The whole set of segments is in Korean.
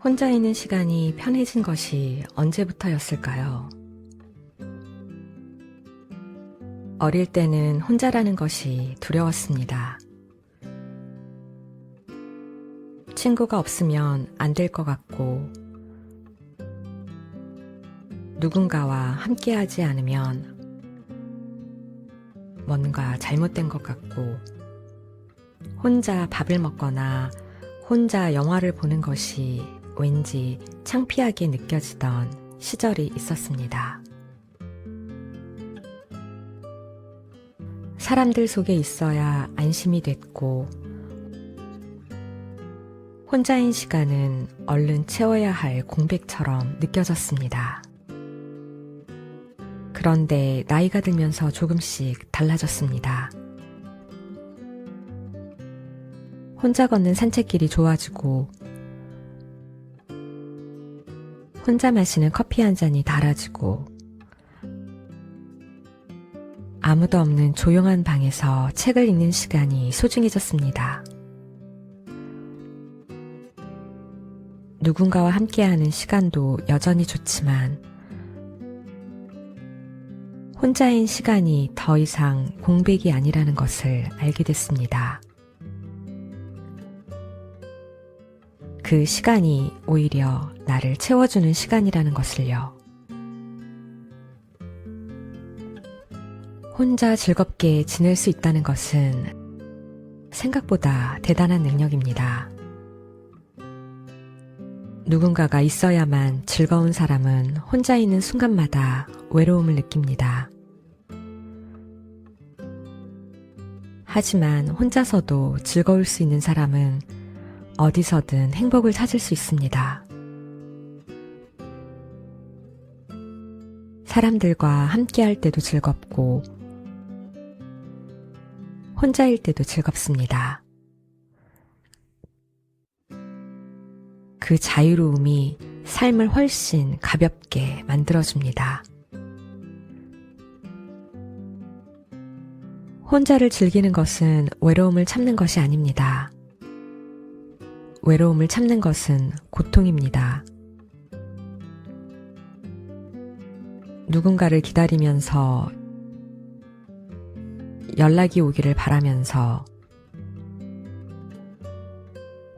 혼자 있는 시간이 편해진 것이 언제부터였을까요? 어릴 때는 혼자라는 것이 두려웠습니다. 친구가 없으면 안 될 것 같고, 누군가와 함께하지 않으면 뭔가 잘못된 것 같고, 혼자 밥을 먹거나 혼자 영화를 보는 것이 왠지 창피하게 느껴지던 시절이 있었습니다. 사람들 속에 있어야 안심이 됐고, 혼자인 시간은 얼른 채워야 할 공백처럼 느껴졌습니다. 그런데 나이가 들면서 조금씩 달라졌습니다. 혼자 걷는 산책길이 좋아지고, 혼자 마시는 커피 한 잔이 달아지고, 아무도 없는 조용한 방에서 책을 읽는 시간이 소중해졌습니다. 누군가와 함께하는 시간도 여전히 좋지만, 혼자인 시간이 더 이상 공백이 아니라는 것을 알게 됐습니다. 그 시간이 오히려 나를 채워주는 시간이라는 것을요. 혼자 즐겁게 지낼 수 있다는 것은 생각보다 대단한 능력입니다. 누군가가 있어야만 즐거운 사람은 혼자 있는 순간마다 외로움을 느낍니다. 하지만 혼자서도 즐거울 수 있는 사람은 어디서든 행복을 찾을 수 있습니다. 사람들과 함께할 때도 즐겁고, 혼자일 때도 즐겁습니다. 그 자유로움이 삶을 훨씬 가볍게 만들어줍니다. 혼자를 즐기는 것은 외로움을 참는 것이 아닙니다. 외로움을 참는 것은 고통입니다. 누군가를 기다리면서 연락이 오기를 바라면서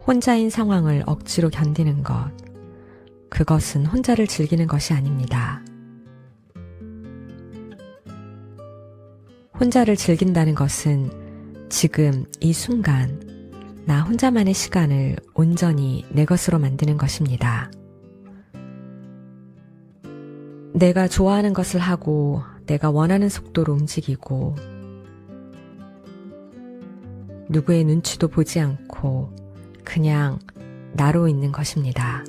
혼자인 상황을 억지로 견디는 것, 그것은 혼자를 즐기는 것이 아닙니다. 혼자를 즐긴다는 것은 지금 이 순간 나 혼자만의 시간을 온전히 내 것으로 만드는 것입니다. 내가 좋아하는 것을 하고 내가 원하는 속도로 움직이고 누구의 눈치도 보지 않고 그냥 나로 있는 것입니다.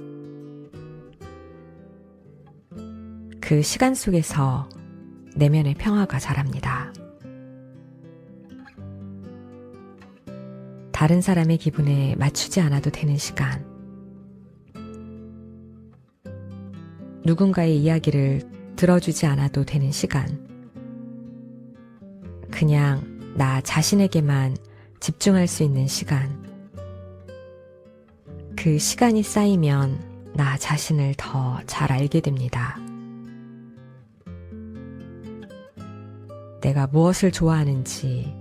그 시간 속에서 내면의 평화가 자랍니다. 다른 사람의 기분에 맞추지 않아도 되는 시간, 누군가의 이야기를 들어주지 않아도 되는 시간, 그냥 나 자신에게만 집중할 수 있는 시간, 그 시간이 쌓이면 나 자신을 더 잘 알게 됩니다. 내가 무엇을 좋아하는지,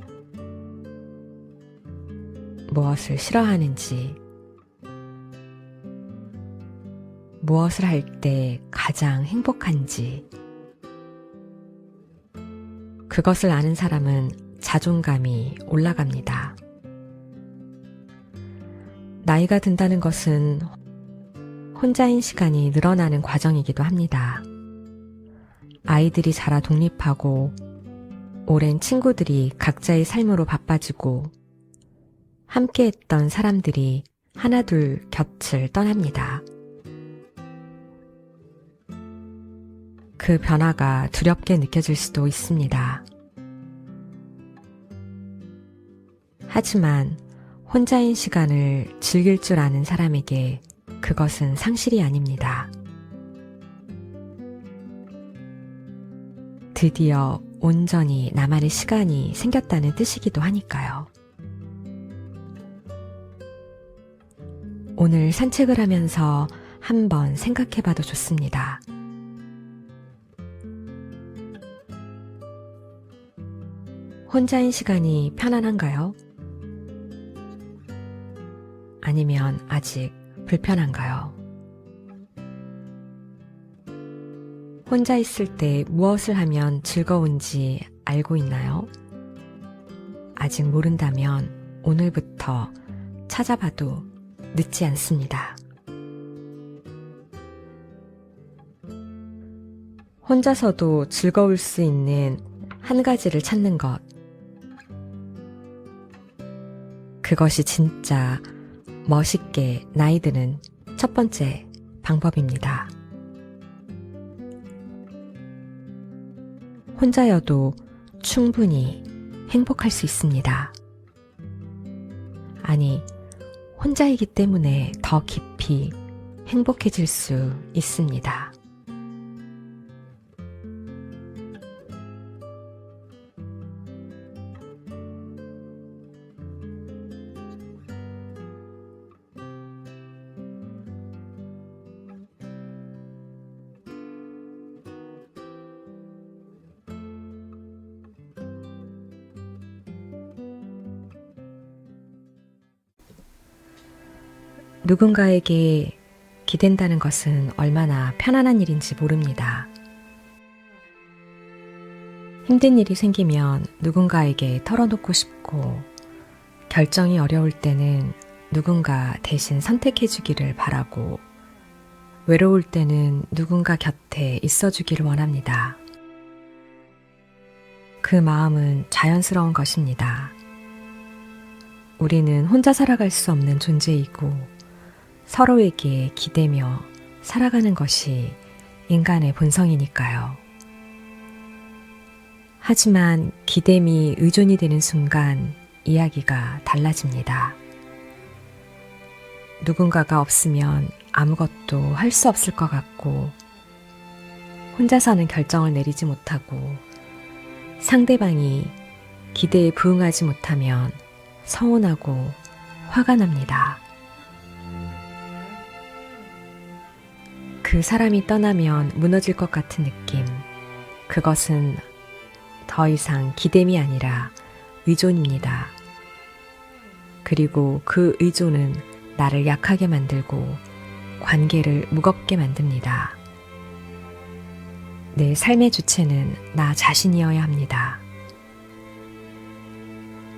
무엇을 싫어하는지, 무엇을 할 때 가장 행복한지, 그것을 아는 사람은 자존감이 올라갑니다. 나이가 든다는 것은 혼자인 시간이 늘어나는 과정이기도 합니다. 아이들이 자라 독립하고 오랜 친구들이 각자의 삶으로 바빠지고 함께했던 사람들이 하나둘 곁을 떠납니다. 그 변화가 두렵게 느껴질 수도 있습니다. 하지만 혼자인 시간을 즐길 줄 아는 사람에게 그것은 상실이 아닙니다. 드디어 온전히 나만의 시간이 생겼다는 뜻이기도 하니까요. 오늘 산책을 하면서 한번 생각해 봐도 좋습니다. 혼자인 시간이 편안한가요? 아니면 아직 불편한가요? 혼자 있을 때 무엇을 하면 즐거운지 알고 있나요? 아직 모른다면 오늘부터 찾아봐도 늦지 않습니다. 혼자서도 즐거울 수 있는 한 가지를 찾는 것. 그것이 진짜 멋있게 나이 드는 첫 번째 방법입니다. 혼자여도 충분히 행복할 수 있습니다. 아니, 혼자이기 때문에 더 깊이 행복해질 수 있습니다. 누군가에게 기댄다는 것은 얼마나 편안한 일인지 모릅니다. 힘든 일이 생기면 누군가에게 털어놓고 싶고, 결정이 어려울 때는 누군가 대신 선택해주기를 바라고, 외로울 때는 누군가 곁에 있어주기를 원합니다. 그 마음은 자연스러운 것입니다. 우리는 혼자 살아갈 수 없는 존재이고, 서로에게 기대며 살아가는 것이 인간의 본성이니까요. 하지만 기댐이 의존이 되는 순간 이야기가 달라집니다. 누군가가 없으면 아무것도 할 수 없을 것 같고, 혼자서는 결정을 내리지 못하고, 상대방이 기대에 부응하지 못하면 서운하고 화가 납니다. 그 사람이 떠나면 무너질 것 같은 느낌, 그것은 더 이상 기댐이 아니라 의존입니다. 그리고 그 의존은 나를 약하게 만들고 관계를 무겁게 만듭니다. 내 삶의 주체는 나 자신이어야 합니다.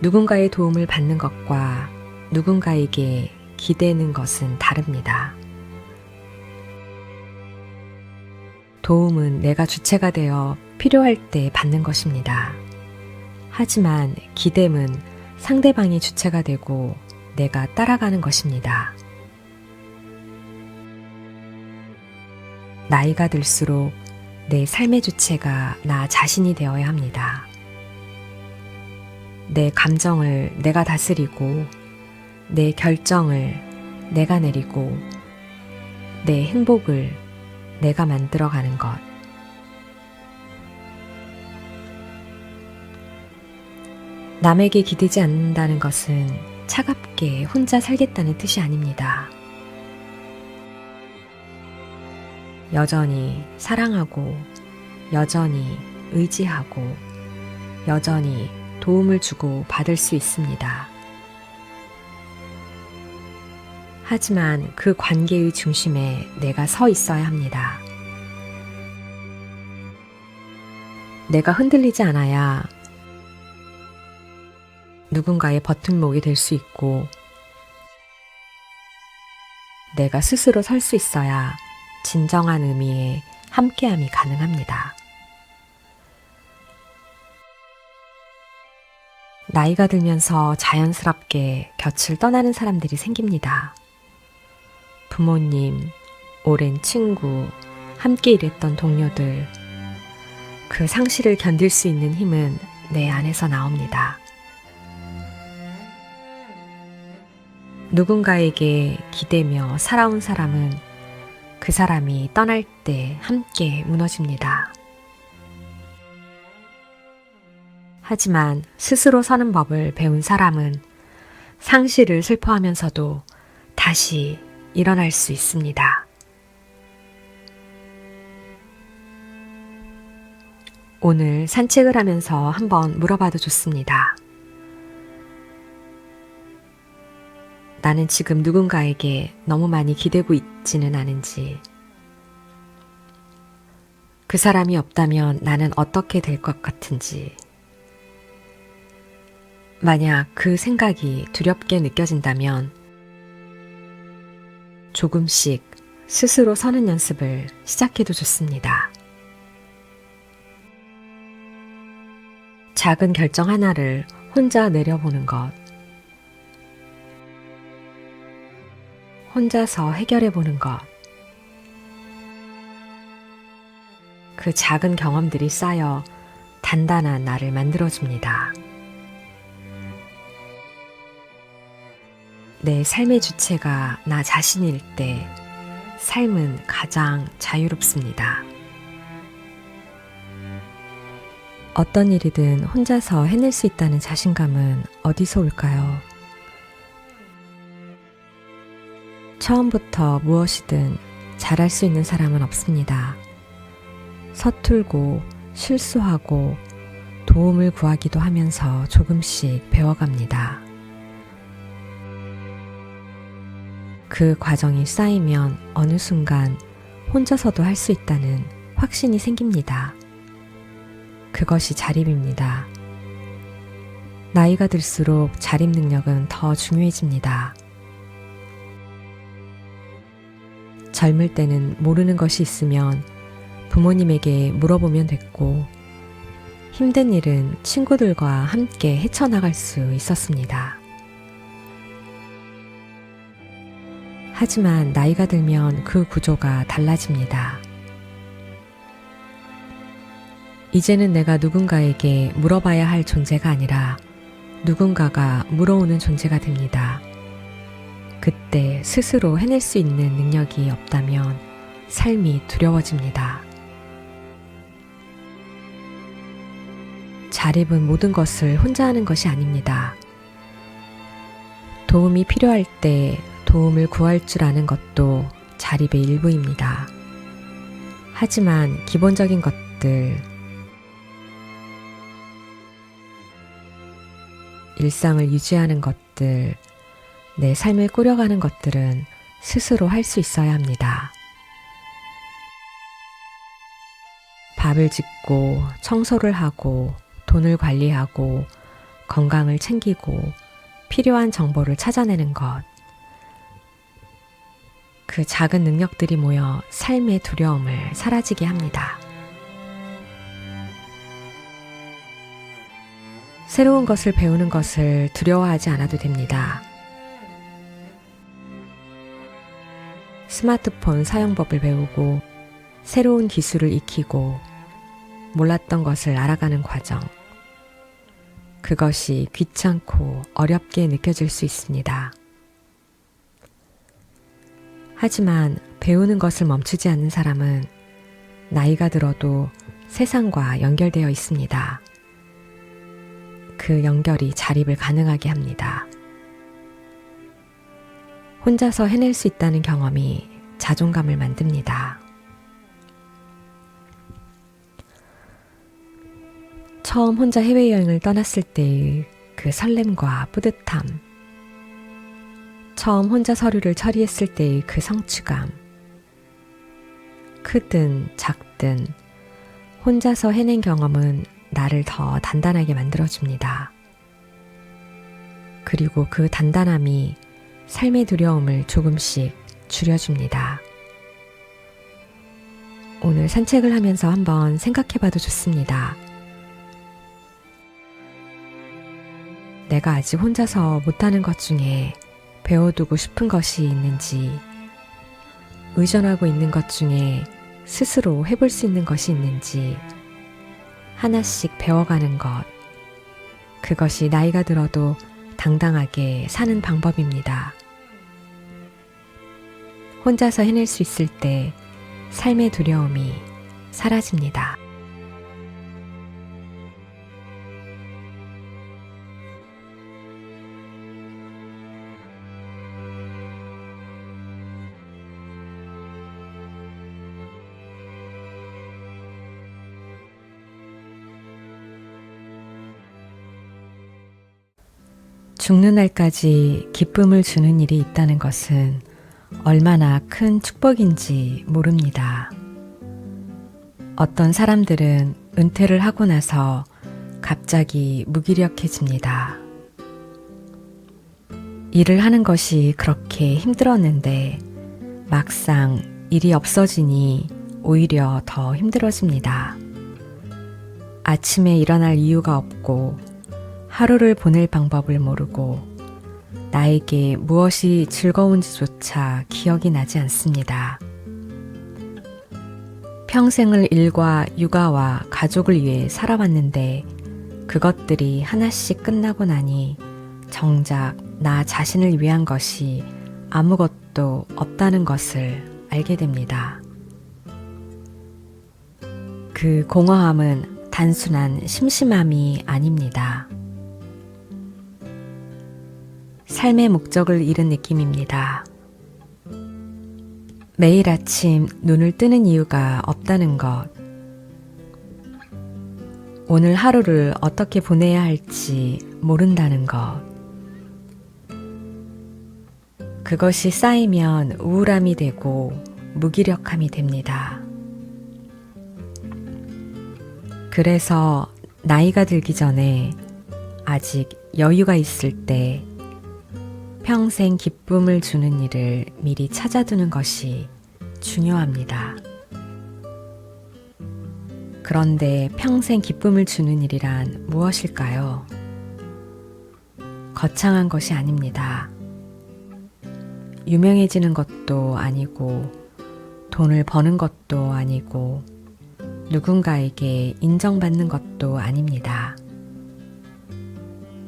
누군가의 도움을 받는 것과 누군가에게 기대는 것은 다릅니다. 도움은 내가 주체가 되어 필요할 때 받는 것입니다. 하지만 기댐은 상대방이 주체가 되고 내가 따라가는 것입니다. 나이가 들수록 내 삶의 주체가 나 자신이 되어야 합니다. 내 감정을 내가 다스리고, 내 결정을 내가 내리고, 내 행복을 내가 만들어가는 것. 남에게 기대지 않는다는 것은 차갑게 혼자 살겠다는 뜻이 아닙니다. 여전히 사랑하고, 여전히 의지하고, 여전히 도움을 주고 받을 수 있습니다. 하지만 그 관계의 중심에 내가 서 있어야 합니다. 내가 흔들리지 않아야 누군가의 버팀목이 될 수 있고, 내가 스스로 설 수 있어야 진정한 의미의 함께함이 가능합니다. 나이가 들면서 자연스럽게 곁을 떠나는 사람들이 생깁니다. 부모님, 오랜 친구, 함께 일했던 동료들, 그 상실을 견딜 수 있는 힘은 내 안에서 나옵니다. 누군가에게 기대며 살아온 사람은 그 사람이 떠날 때 함께 무너집니다. 하지만 스스로 서는 법을 배운 사람은 상실을 슬퍼하면서도 다시 일어날 수 있습니다. 오늘 산책을 하면서 한번 물어봐도 좋습니다. 나는 지금 누군가에게 너무 많이 기대고 있지는 않은지, 그 사람이 없다면 나는 어떻게 될 것 같은지, 만약 그 생각이 두렵게 느껴진다면 조금씩 스스로 서는 연습을 시작해도 좋습니다. 작은 결정 하나를 혼자 내려보는 것, 혼자서 해결해 보는 것, 그 작은 경험들이 쌓여 단단한 나를 만들어줍니다. 내 삶의 주체가 나 자신일 때 삶은 가장 자유롭습니다. 어떤 일이든 혼자서 해낼 수 있다는 자신감은 어디서 올까요? 처음부터 무엇이든 잘할 수 있는 사람은 없습니다. 서툴고 실수하고 도움을 구하기도 하면서 조금씩 배워갑니다. 그 과정이 쌓이면 어느 순간 혼자서도 할 수 있다는 확신이 생깁니다. 그것이 자립입니다. 나이가 들수록 자립 능력은 더 중요해집니다. 젊을 때는 모르는 것이 있으면 부모님에게 물어보면 됐고, 힘든 일은 친구들과 함께 헤쳐나갈 수 있었습니다. 하지만 나이가 들면 그 구조가 달라집니다. 이제는 내가 누군가에게 물어봐야 할 존재가 아니라 누군가가 물어오는 존재가 됩니다. 그때 스스로 해낼 수 있는 능력이 없다면 삶이 두려워집니다. 자립은 모든 것을 혼자 하는 것이 아닙니다. 도움이 필요할 때 도움을 구할 줄 아는 것도 자립의 일부입니다. 하지만 기본적인 것들, 일상을 유지하는 것들, 내 삶을 꾸려가는 것들은 스스로 할 수 있어야 합니다. 밥을 짓고 청소를 하고 돈을 관리하고 건강을 챙기고 필요한 정보를 찾아내는 것. 그 작은 능력들이 모여 삶의 두려움을 사라지게 합니다. 새로운 것을 배우는 것을 두려워하지 않아도 됩니다. 스마트폰 사용법을 배우고 새로운 기술을 익히고 몰랐던 것을 알아가는 과정. 그것이 귀찮고 어렵게 느껴질 수 있습니다. 하지만 배우는 것을 멈추지 않는 사람은 나이가 들어도 세상과 연결되어 있습니다. 그 연결이 자립을 가능하게 합니다. 혼자서 해낼 수 있다는 경험이 자존감을 만듭니다. 처음 혼자 해외여행을 떠났을 때의 그 설렘과 뿌듯함, 처음 혼자 서류를 처리했을 때의 그 성취감, 크든 작든 혼자서 해낸 경험은 나를 더 단단하게 만들어줍니다. 그리고 그 단단함이 삶의 두려움을 조금씩 줄여줍니다. 오늘 산책을 하면서 한번 생각해봐도 좋습니다. 내가 아직 혼자서 못하는 것 중에 배워두고 싶은 것이 있는지, 의존하고 있는 것 중에 스스로 해볼 수 있는 것이 있는지 하나씩 배워가는 것, 그것이 나이가 들어도 당당하게 사는 방법입니다. 혼자서 해낼 수 있을 때 삶의 두려움이 사라집니다. 죽는 날까지 기쁨을 주는 일이 있다는 것은 얼마나 큰 축복인지 모릅니다. 어떤 사람들은 은퇴를 하고 나서 갑자기 무기력해집니다. 일을 하는 것이 그렇게 힘들었는데 막상 일이 없어지니 오히려 더 힘들어집니다. 아침에 일어날 이유가 없고 하루를 보낼 방법을 모르고 나에게 무엇이 즐거운지조차 기억이 나지 않습니다. 평생을 일과 육아와 가족을 위해 살아왔는데 그것들이 하나씩 끝나고 나니 정작 나 자신을 위한 것이 아무것도 없다는 것을 알게 됩니다. 그 공허함은 단순한 심심함이 아닙니다. 삶의 목적을 잃은 느낌입니다. 매일 아침 눈을 뜨는 이유가 없다는 것. 오늘 하루를 어떻게 보내야 할지 모른다는 것. 그것이 쌓이면 우울함이 되고 무기력함이 됩니다. 그래서 나이가 들기 전에 아직 여유가 있을 때 평생 기쁨을 주는 일을 미리 찾아두는 것이 중요합니다. 그런데 평생 기쁨을 주는 일이란 무엇일까요? 거창한 것이 아닙니다. 유명해지는 것도 아니고 돈을 버는 것도 아니고 누군가에게 인정받는 것도 아닙니다.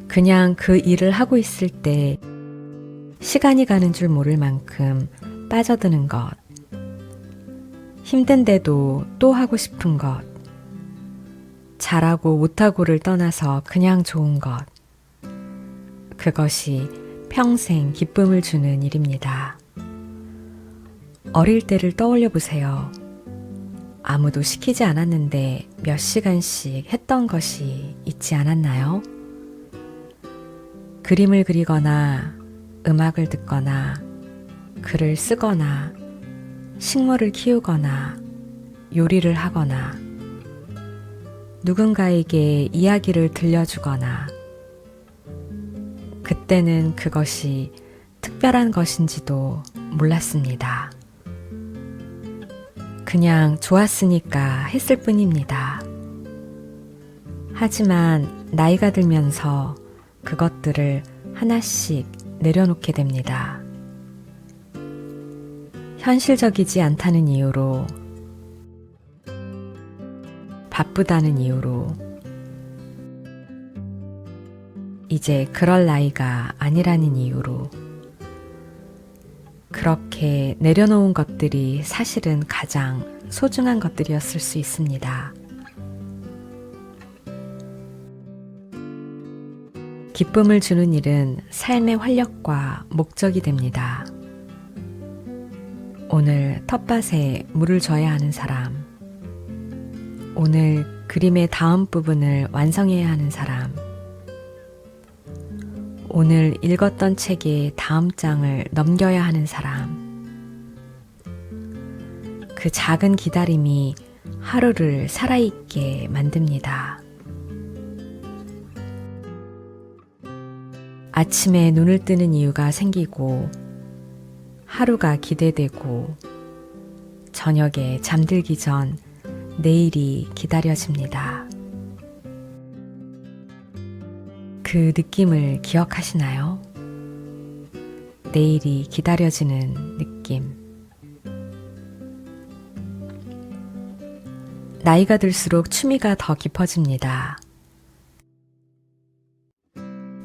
그냥 그 일을 하고 있을 때 시간이 가는 줄 모를 만큼 빠져드는 것, 힘든데도 또 하고 싶은 것, 잘하고 못하고를 떠나서 그냥 좋은 것, 그것이 평생 기쁨을 주는 일입니다. 어릴 때를 떠올려 보세요. 아무도 시키지 않았는데 몇 시간씩 했던 것이 있지 않았나요? 그림을 그리거나 음악을 듣거나 글을 쓰거나 식물을 키우거나 요리를 하거나 누군가에게 이야기를 들려주거나 그때는 그것이 특별한 것인지도 몰랐습니다. 그냥 좋았으니까 했을 뿐입니다. 하지만 나이가 들면서 그것들을 하나씩 내려놓게 됩니다. 현실적이지 않다는 이유로, 바쁘다는 이유로, 이제 그럴 나이가 아니라는 이유로, 그렇게 내려놓은 것들이 사실은 가장 소중한 것들이었을 수 있습니다. 기쁨을 주는 일은 삶의 활력과 목적이 됩니다. 오늘 텃밭에 물을 줘야 하는 사람, 오늘 그림의 다음 부분을 완성해야 하는 사람, 오늘 읽었던 책의 다음 장을 넘겨야 하는 사람, 그 작은 기다림이 하루를 살아있게 만듭니다. 아침에 눈을 뜨는 이유가 생기고 하루가 기대되고 저녁에 잠들기 전 내일이 기다려집니다. 그 느낌을 기억하시나요? 내일이 기다려지는 느낌. 나이가 들수록 취미가 더 깊어집니다.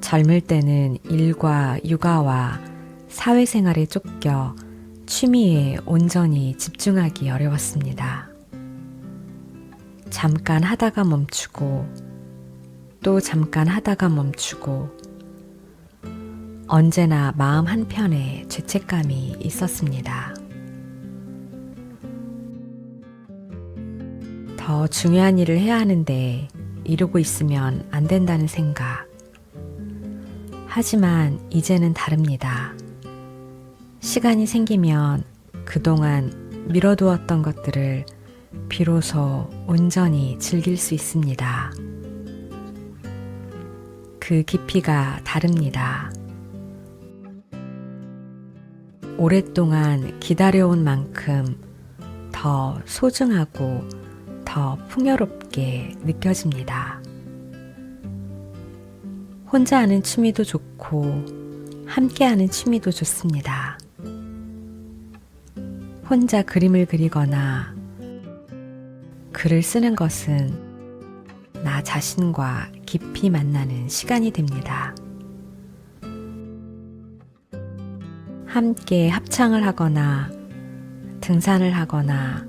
젊을 때는 일과 육아와 사회생활에 쫓겨 취미에 온전히 집중하기 어려웠습니다. 잠깐 하다가 멈추고 또 잠깐 하다가 멈추고 언제나 마음 한편에 죄책감이 있었습니다. 더 중요한 일을 해야 하는데 이루고 있으면 안 된다는 생각. 하지만 이제는 다릅니다. 시간이 생기면 그동안 미뤄두었던 것들을 비로소 온전히 즐길 수 있습니다. 그 깊이가 다릅니다. 오랫동안 기다려온 만큼 더 소중하고 더 풍요롭게 느껴집니다. 혼자 하는 취미도 좋고 함께 하는 취미도 좋습니다. 혼자 그림을 그리거나 글을 쓰는 것은 나 자신과 깊이 만나는 시간이 됩니다. 함께 합창을 하거나 등산을 하거나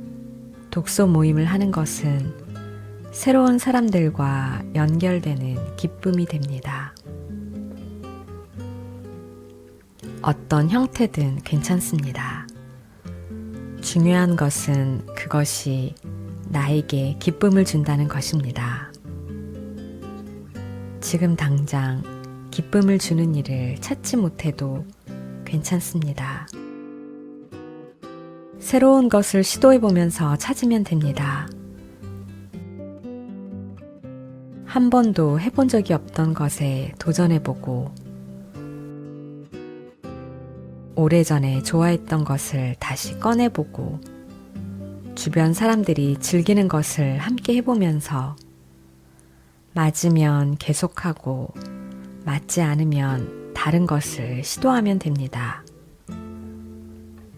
독서 모임을 하는 것은 새로운 사람들과 연결되는 기쁨이 됩니다. 어떤 형태든 괜찮습니다. 중요한 것은 그것이 나에게 기쁨을 준다는 것입니다. 지금 당장 기쁨을 주는 일을 찾지 못해도 괜찮습니다. 새로운 것을 시도해보면서 찾으면 됩니다. 한 번도 해본 적이 없던 것에 도전해보고 오래전에 좋아했던 것을 다시 꺼내보고 주변 사람들이 즐기는 것을 함께 해보면서 맞으면 계속하고 맞지 않으면 다른 것을 시도하면 됩니다.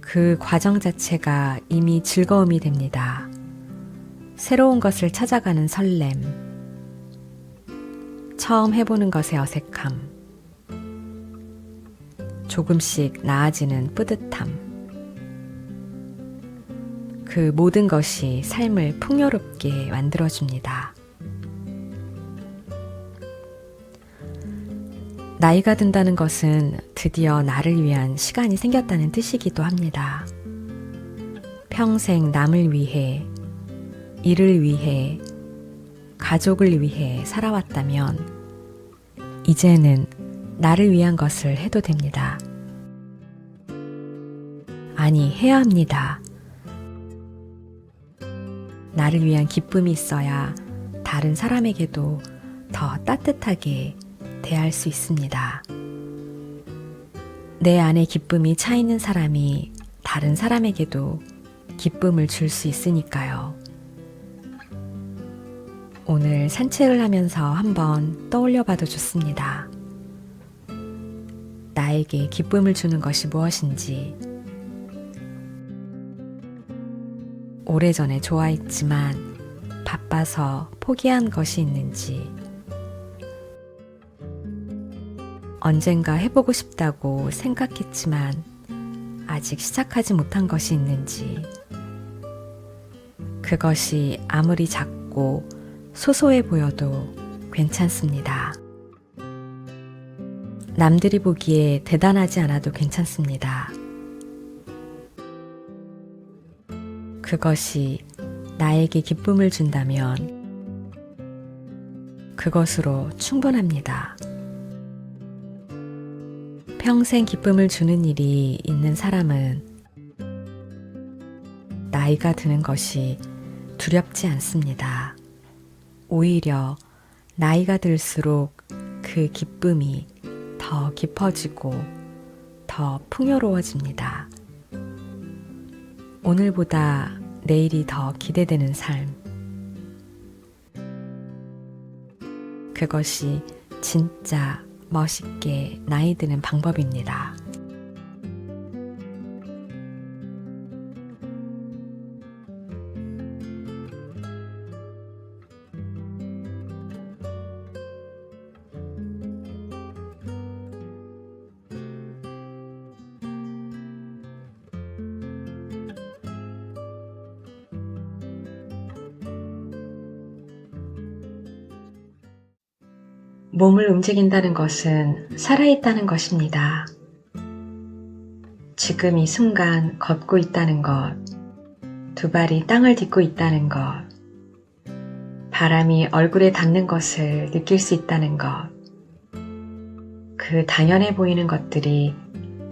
그 과정 자체가 이미 즐거움이 됩니다. 새로운 것을 찾아가는 설렘, 처음 해보는 것의 어색함, 조금씩 나아지는 뿌듯함, 그 모든 것이 삶을 풍요롭게 만들어줍니다. 나이가 든다는 것은 드디어 나를 위한 시간이 생겼다는 뜻이기도 합니다. 평생 남을 위해, 일을 위해, 가족을 위해 살아왔다면 이제는 나를 위한 것을 해도 됩니다. 아니, 해야 합니다. 나를 위한 기쁨이 있어야 다른 사람에게도 더 따뜻하게 대할 수 있습니다. 내 안에 기쁨이 차 있는 사람이 다른 사람에게도 기쁨을 줄 수 있으니까요. 오늘 산책을 하면서 한번 떠올려 봐도 좋습니다. 나에게 기쁨을 주는 것이 무엇인지, 오래전에 좋아했지만 바빠서 포기한 것이 있는지, 언젠가 해보고 싶다고 생각했지만 아직 시작하지 못한 것이 있는지, 그것이 아무리 작고 소소해 보여도 괜찮습니다. 남들이 보기에 대단하지 않아도 괜찮습니다. 그것이 나에게 기쁨을 준다면 그것으로 충분합니다. 평생 기쁨을 주는 일이 있는 사람은 나이가 드는 것이 두렵지 않습니다. 오히려 나이가 들수록 그 기쁨이 더 깊어지고 더 풍요로워집니다. 오늘보다 내일이 더 기대되는 삶. 그것이 진짜 멋있게 나이 드는 방법입니다. 몸을 움직인다는 것은 살아있다는 것입니다. 지금 이 순간 걷고 있다는 것, 두 발이 땅을 딛고 있다는 것, 바람이 얼굴에 닿는 것을 느낄 수 있다는 것, 그 당연해 보이는 것들이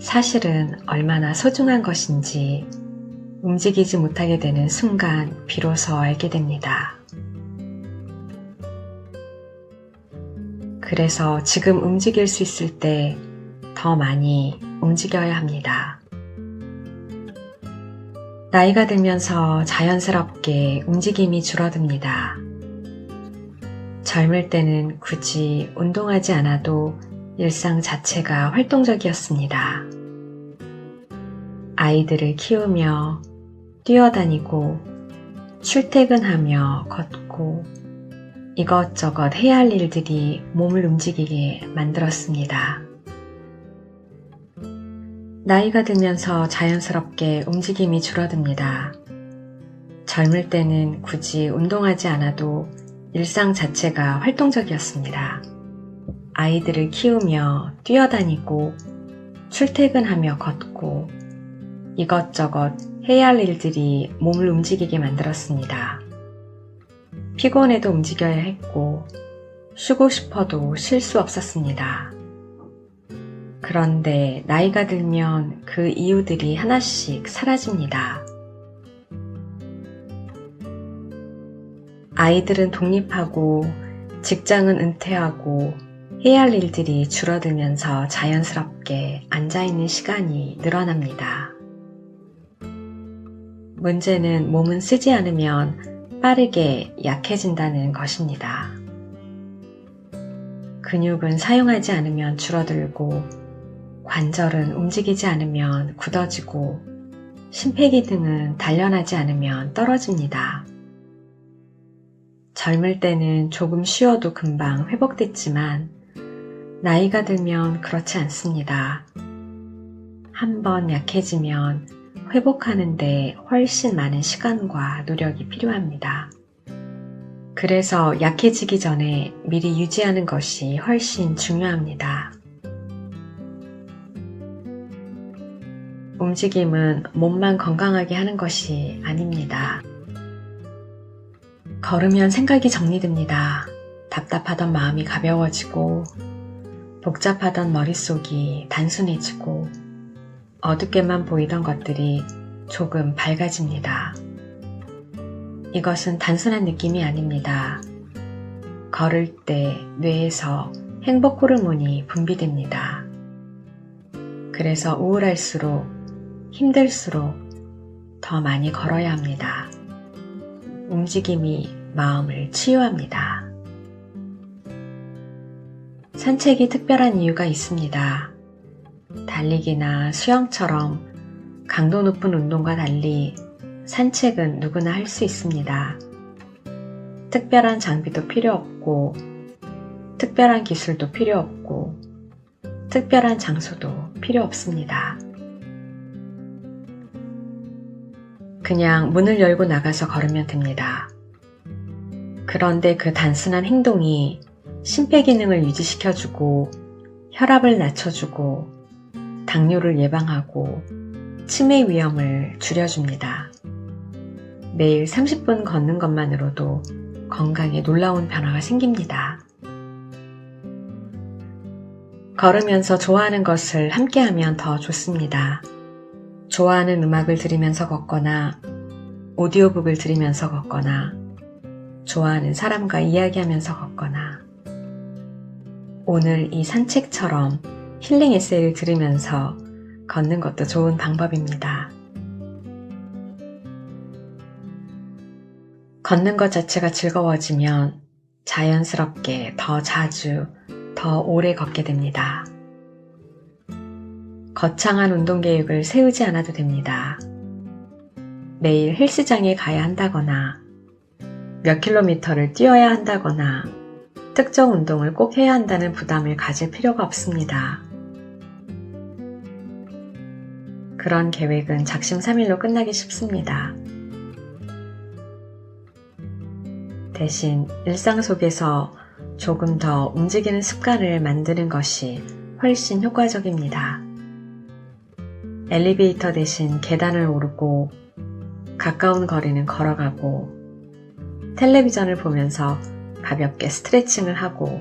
사실은 얼마나 소중한 것인지 움직이지 못하게 되는 순간 비로소 알게 됩니다. 그래서 지금 움직일 수 있을 때 더 많이 움직여야 합니다. 나이가 들면서 자연스럽게 움직임이 줄어듭니다. 젊을 때는 굳이 운동하지 않아도 일상 자체가 활동적이었습니다. 아이들을 키우며 뛰어다니고 출퇴근하며 걷고 이것저것 해야 할 일들이 몸을 움직이게 만들었습니다. 나이가 들면서 자연스럽게 움직임이 줄어듭니다. 젊을 때는 굳이 운동하지 않아도 일상 자체가 활동적이었습니다. 아이들을 키우며 뛰어다니고 출퇴근하며 걷고 이것저것 해야 할 일들이 몸을 움직이게 만들었습니다. 피곤해도 움직여야 했고 쉬고 싶어도 쉴 수 없었습니다. 그런데 나이가 들면 그 이유들이 하나씩 사라집니다. 아이들은 독립하고 직장은 은퇴하고 해야 할 일들이 줄어들면서 자연스럽게 앉아있는 시간이 늘어납니다. 문제는 몸은 쓰지 않으면 빠르게 약해진다는 것입니다. 근육은 사용하지 않으면 줄어들고 관절은 움직이지 않으면 굳어지고 심폐기 등은 단련하지 않으면 떨어집니다. 젊을 때는 조금 쉬어도 금방 회복됐지만 나이가 들면 그렇지 않습니다. 한번 약해지면 회복하는데 훨씬 많은 시간과 노력이 필요합니다. 그래서 약해지기 전에 미리 유지하는 것이 훨씬 중요합니다. 움직임은 몸만 건강하게 하는 것이 아닙니다. 걸으면 생각이 정리됩니다. 답답하던 마음이 가벼워지고 복잡하던 머릿속이 단순해지고 어둡게만 보이던 것들이 조금 밝아집니다. 이것은 단순한 느낌이 아닙니다. 걸을 때 뇌에서 행복 호르몬이 분비됩니다. 그래서 우울할수록 힘들수록 더 많이 걸어야 합니다. 움직임이 마음을 치유합니다. 산책이 특별한 이유가 있습니다. 달리기나 수영처럼 강도 높은 운동과 달리 산책은 누구나 할 수 있습니다. 특별한 장비도 필요 없고, 특별한 기술도 필요 없고, 특별한 장소도 필요 없습니다. 그냥 문을 열고 나가서 걸으면 됩니다. 그런데 그 단순한 행동이 심폐기능을 유지시켜주고, 혈압을 낮춰주고, 당뇨를 예방하고, 치매 위험을 줄여줍니다. 매일 30분 걷는 것만으로도 건강에 놀라운 변화가 생깁니다. 걸으면서 좋아하는 것을 함께하면 더 좋습니다. 좋아하는 음악을 들으면서 걷거나 오디오북을 들으면서 걷거나 좋아하는 사람과 이야기하면서 걷거나 오늘 이 산책처럼 힐링 에세이를 들으면서 걷는 것도 좋은 방법입니다. 걷는 것 자체가 즐거워지면 자연스럽게 더 자주, 더 오래 걷게 됩니다. 거창한 운동 계획을 세우지 않아도 됩니다. 매일 헬스장에 가야 한다거나 몇 킬로미터를 뛰어야 한다거나 특정 운동을 꼭 해야 한다는 부담을 가질 필요가 없습니다. 그런 계획은 작심삼일로 끝나기 쉽습니다. 대신 일상 속에서 조금 더 움직이는 습관을 만드는 것이 훨씬 효과적입니다. 엘리베이터 대신 계단을 오르고 가까운 거리는 걸어가고 텔레비전을 보면서 가볍게 스트레칭을 하고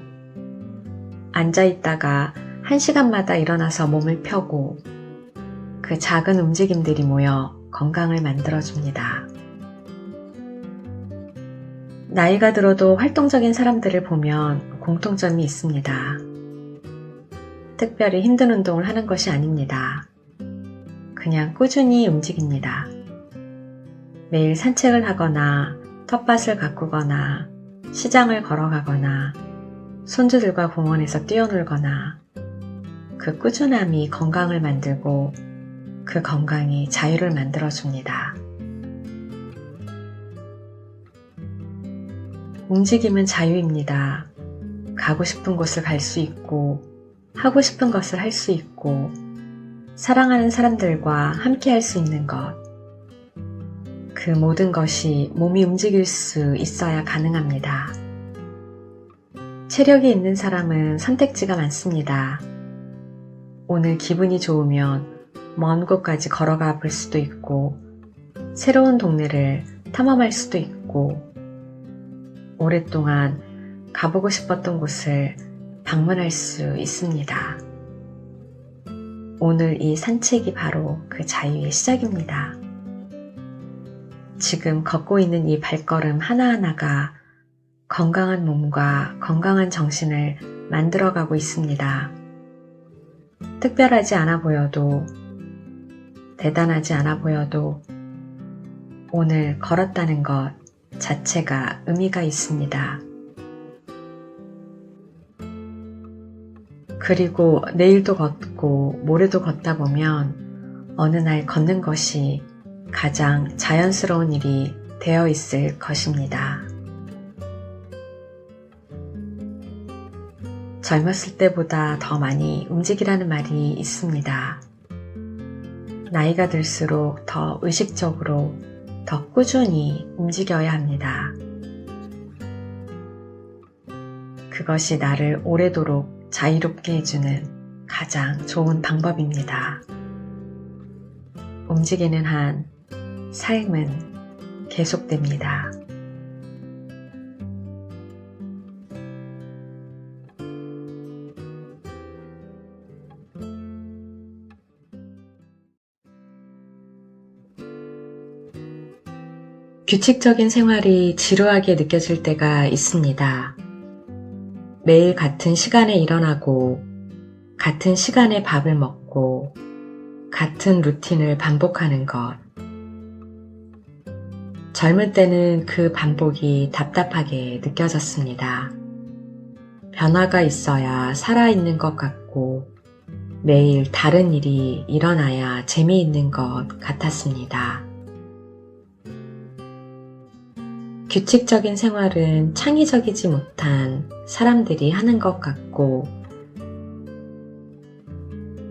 앉아있다가 1시간마다 일어나서 몸을 펴고 그 작은 움직임들이 모여 건강을 만들어줍니다. 나이가 들어도 활동적인 사람들을 보면 공통점이 있습니다. 특별히 힘든 운동을 하는 것이 아닙니다. 그냥 꾸준히 움직입니다. 매일 산책을 하거나 텃밭을 가꾸거나 시장을 걸어가거나 손주들과 공원에서 뛰어놀거나 그 꾸준함이 건강을 만들고 그 건강이 자유를 만들어줍니다. 움직임은 자유입니다. 가고 싶은 곳을 갈 수 있고 하고 싶은 것을 할 수 있고 사랑하는 사람들과 함께 할 수 있는 것. 그 모든 것이 몸이 움직일 수 있어야 가능합니다. 체력이 있는 사람은 선택지가 많습니다. 오늘 기분이 좋으면 먼 곳까지 걸어가 볼 수도 있고 새로운 동네를 탐험할 수도 있고 오랫동안 가보고 싶었던 곳을 방문할 수 있습니다. 오늘 이 산책이 바로 그 자유의 시작입니다. 지금 걷고 있는 이 발걸음 하나하나가 건강한 몸과 건강한 정신을 만들어가고 있습니다. 특별하지 않아 보여도 대단하지 않아 보여도 오늘 걸었다는 것 자체가 의미가 있습니다. 그리고 내일도 걷고 모레도 걷다 보면 어느 날 걷는 것이 가장 자연스러운 일이 되어 있을 것입니다. 젊었을 때보다 더 많이 움직이라는 말이 있습니다. 나이가 들수록 더 의식적으로 더 꾸준히 움직여야 합니다. 그것이 나를 오래도록 자유롭게 해주는 가장 좋은 방법입니다. 움직이는 한 삶은 계속됩니다. 규칙적인 생활이 지루하게 느껴질 때가 있습니다. 매일 같은 시간에 일어나고 같은 시간에 밥을 먹고 같은 루틴을 반복하는 것. 젊을 때는 그 반복이 답답하게 느껴졌습니다. 변화가 있어야 살아있는 것 같고 매일 다른 일이 일어나야 재미있는 것 같았습니다. 규칙적인 생활은 창의적이지 못한 사람들이 하는 것 같고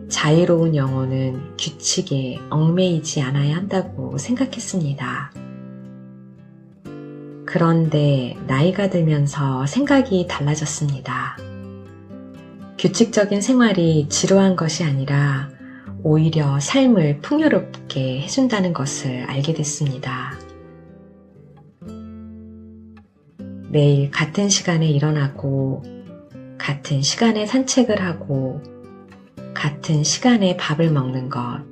자유로운 영혼은 규칙에 얽매이지 않아야 한다고 생각했습니다. 그런데 나이가 들면서 생각이 달라졌습니다. 규칙적인 생활이 지루한 것이 아니라 오히려 삶을 풍요롭게 해준다는 것을 알게 됐습니다. 매일 같은 시간에 일어나고 같은 시간에 산책을 하고 같은 시간에 밥을 먹는 것.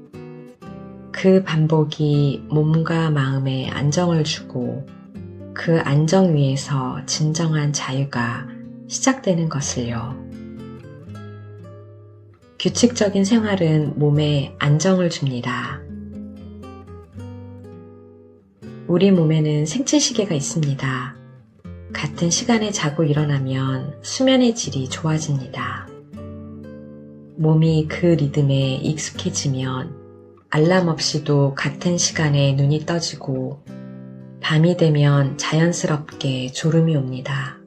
그 반복이 몸과 마음에 안정을 주고 그 안정 위에서 진정한 자유가 시작되는 것을요. 규칙적인 생활은 몸에 안정을 줍니다. 우리 몸에는 생체시계가 있습니다. 같은 시간에 자고 일어나면 수면의 질이 좋아집니다. 몸이 그 리듬에 익숙해지면 알람 없이도 같은 시간에 눈이 떠지고 밤이 되면 자연스럽게 졸음이 옵니다.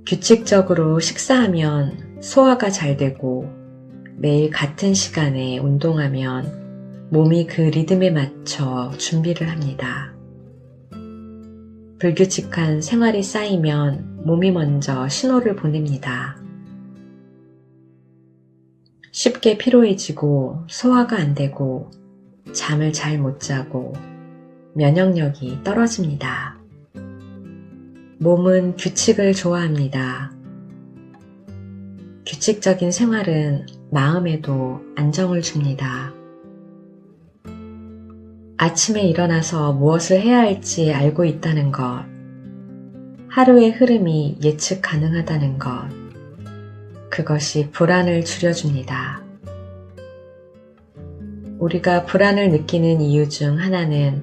규칙적으로 식사하면 소화가 잘 되고 매일 같은 시간에 운동하면 몸이 그 리듬에 맞춰 준비를 합니다. 불규칙한 생활이 쌓이면 몸이 먼저 신호를 보냅니다. 쉽게 피로해지고 소화가 안 되고 잠을 잘 못 자고 면역력이 떨어집니다. 몸은 규칙을 좋아합니다. 규칙적인 생활은 마음에도 안정을 줍니다. 아침에 일어나서 무엇을 해야 할지 알고 있다는 것, 하루의 흐름이 예측 가능하다는 것, 그것이 불안을 줄여줍니다. 우리가 불안을 느끼는 이유 중 하나는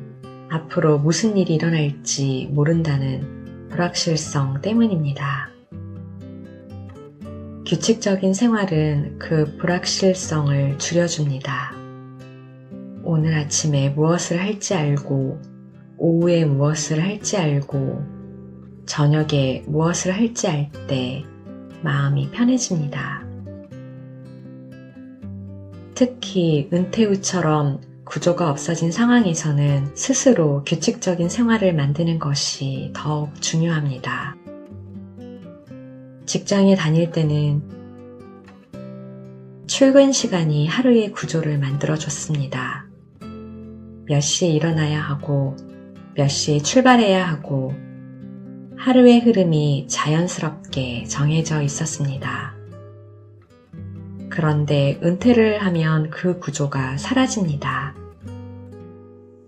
앞으로 무슨 일이 일어날지 모른다는 불확실성 때문입니다. 규칙적인 생활은 그 불확실성을 줄여줍니다. 오늘 아침에 무엇을 할지 알고, 오후에 무엇을 할지 알고, 저녁에 무엇을 할지 알 때 마음이 편해집니다. 특히 은퇴 후처럼 구조가 없어진 상황에서는 스스로 규칙적인 생활을 만드는 것이 더욱 중요합니다. 직장에 다닐 때는 출근 시간이 하루의 구조를 만들어줬습니다. 몇 시에 일어나야 하고, 몇 시에 출발해야 하고, 하루의 흐름이 자연스럽게 정해져 있었습니다. 그런데 은퇴를 하면 그 구조가 사라집니다.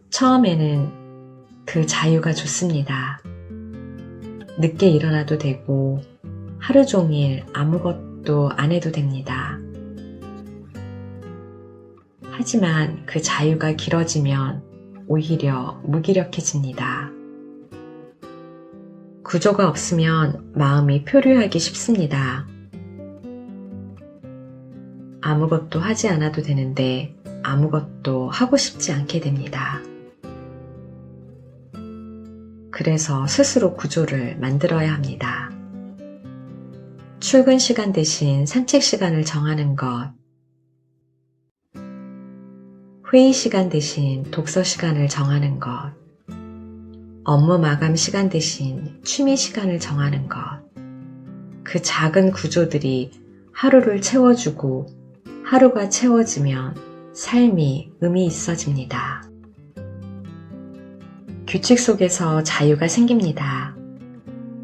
처음에는 그 자유가 좋습니다. 늦게 일어나도 되고, 하루 종일 아무것도 안 해도 됩니다. 하지만 그 자유가 길어지면 오히려 무기력해집니다. 구조가 없으면 마음이 표류하기 쉽습니다. 아무것도 하지 않아도 되는데 아무것도 하고 싶지 않게 됩니다. 그래서 스스로 구조를 만들어야 합니다. 출근 시간 대신 산책 시간을 정하는 것, 회의 시간 대신 독서 시간을 정하는 것, 업무 마감 시간 대신 취미 시간을 정하는 것, 그 작은 구조들이 하루를 채워주고 하루가 채워지면 삶이 의미 있어집니다. 규칙 속에서 자유가 생깁니다.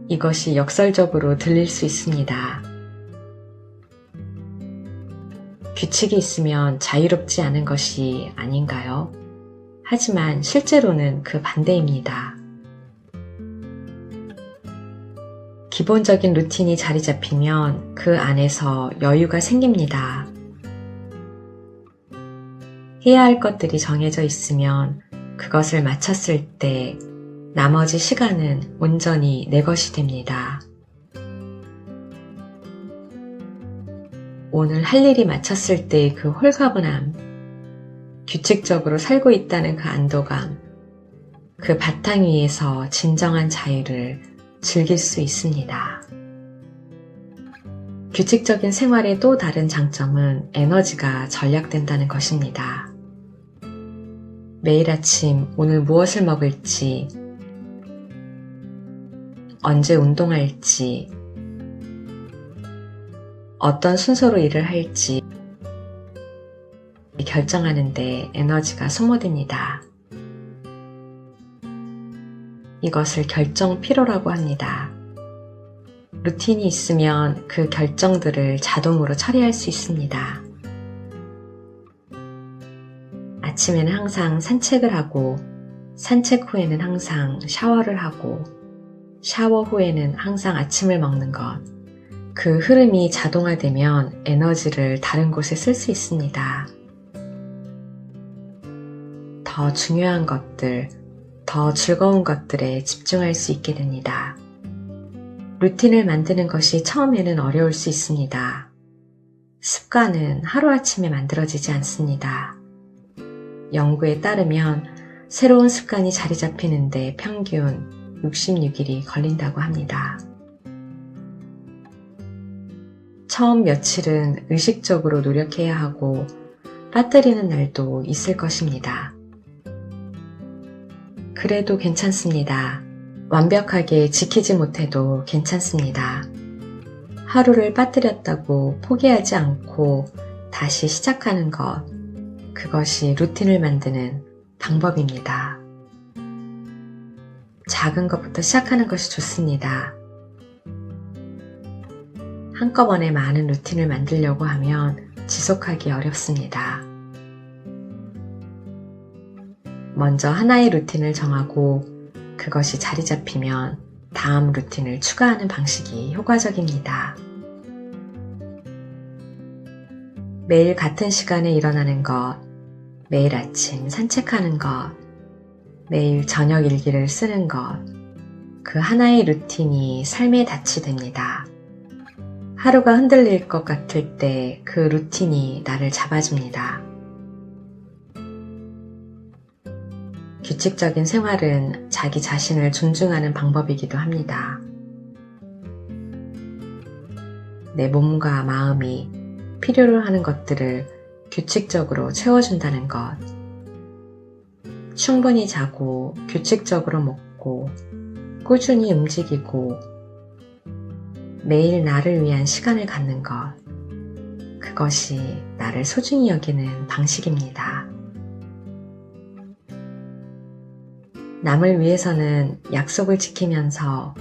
이것이 역설적으로 들릴 수 있습니다. 규칙이 있으면 자유롭지 않은 것이 아닌가요? 하지만 실제로는 그 반대입니다. 기본적인 루틴이 자리 잡히면 그 안에서 여유가 생깁니다. 해야 할 것들이 정해져 있으면 그것을 마쳤을 때 나머지 시간은 온전히 내 것이 됩니다. 오늘 할 일이 마쳤을 때 그 홀가분함, 규칙적으로 살고 있다는 그 안도감, 그 바탕 위에서 진정한 자유를 즐길 수 있습니다. 규칙적인 생활의 또 다른 장점은 에너지가 절약된다는 것입니다. 매일 아침 오늘 무엇을 먹을지, 언제 운동할지, 어떤 순서로 일을 할지 결정하는데 에너지가 소모됩니다. 이것을 결정 피로라고 합니다. 루틴이 있으면 그 결정들을 자동으로 처리할 수 있습니다. 아침에는 항상 산책을 하고, 산책 후에는 항상 샤워를 하고, 샤워 후에는 항상 아침을 먹는 것. 그 흐름이 자동화되면 에너지를 다른 곳에 쓸 수 있습니다. 더 중요한 것들, 더 즐거운 것들에 집중할 수 있게 됩니다. 루틴을 만드는 것이 처음에는 어려울 수 있습니다. 습관은 하루아침에 만들어지지 않습니다. 연구에 따르면 새로운 습관이 자리 잡히는데 평균 66일이 걸린다고 합니다. 처음 며칠은 의식적으로 노력해야 하고 빠뜨리는 날도 있을 것입니다. 그래도 괜찮습니다. 완벽하게 지키지 못해도 괜찮습니다. 하루를 빠뜨렸다고 포기하지 않고 다시 시작하는 것, 그것이 루틴을 만드는 방법입니다. 작은 것부터 시작하는 것이 좋습니다. 한꺼번에 많은 루틴을 만들려고 하면 지속하기 어렵습니다. 먼저 하나의 루틴을 정하고 그것이 자리 잡히면 다음 루틴을 추가하는 방식이 효과적입니다. 매일 같은 시간에 일어나는 것, 매일 아침 산책하는 것, 매일 저녁 일기를 쓰는 것, 그 하나의 루틴이 삶의 닻이 됩니다. 하루가 흔들릴 것 같을 때 그 루틴이 나를 잡아줍니다. 규칙적인 생활은 자기 자신을 존중하는 방법이기도 합니다. 내 몸과 마음이 필요로 하는 것들을 규칙적으로 채워준다는 것, 충분히 자고 규칙적으로 먹고 꾸준히 움직이고 매일 나를 위한 시간을 갖는 것, 그것이 나를 소중히 여기는 방식입니다. 남을 위해서는 약속을 지키면서